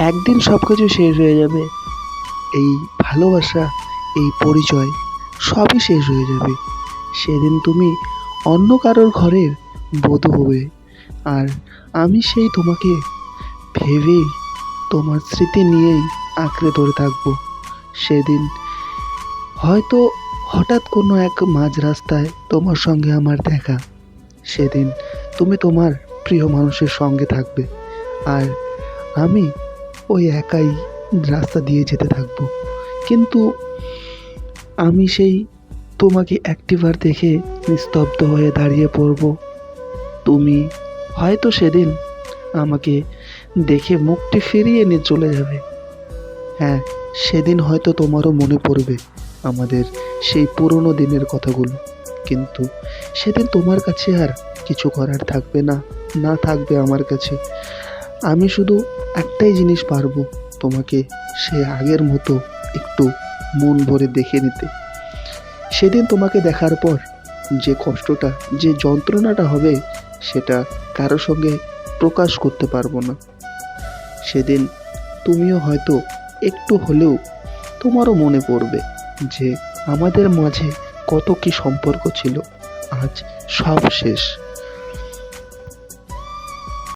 একদিন সব কিছু শেষ হয়ে যাবে। এই ভালোবাসা, এই পরিচয় সবই শেষ হয়ে যাবে। সেদিন তুমি অন্য কারোর ঘরের বধূ হবে, আর আমি সেই তোমাকে ভেবেই, তোমার স্মৃতি নিয়েই আঁকড়ে ধরে থাকবো। সেদিন হয়তো হঠাৎ কোনো এক মাঝ রাস্তায় তোমার সঙ্গে আমার দেখা। সেদিন তুমি তোমার প্রিয় মানুষের সঙ্গে থাকবে, আর আমি ওই একাই রাস্তা দিয়ে যেতে থাকবো। কিন্তু আমি সেই তোমাকে একটিবার দেখে নিস্তব্ধ হয়ে দাঁড়িয়ে পড়বো। তুমি হয়তো সেদিন আমাকে দেখে মুখটি ফিরিয়ে নিয়ে চলে যাবে। হ্যাঁ, সেদিন হয়তো তোমারও মনে পড়বে আমাদের সেই পুরনো দিনের কথাগুলো। কিন্তু সেদিন তোমার কাছে আর কিছু করার থাকবে না, না থাকবে আমার কাছে। আমি শুধু একটাই জিনিস পারবো, তোমাকে সে আগের মতো একটু মন ভরে দেখে নিতে। সেদিন তোমাকে দেখার পর যে কষ্টটা, যে যন্ত্রণাটা হবে, সেটা কারো সঙ্গে প্রকাশ করতে পারবো না। সেদিন তুমিও হয়তো একটু হলেও তোমারও মনে পড়বে যে আমাদের মাঝে কত কি সম্পর্ক ছিল, আজ সব শেষ।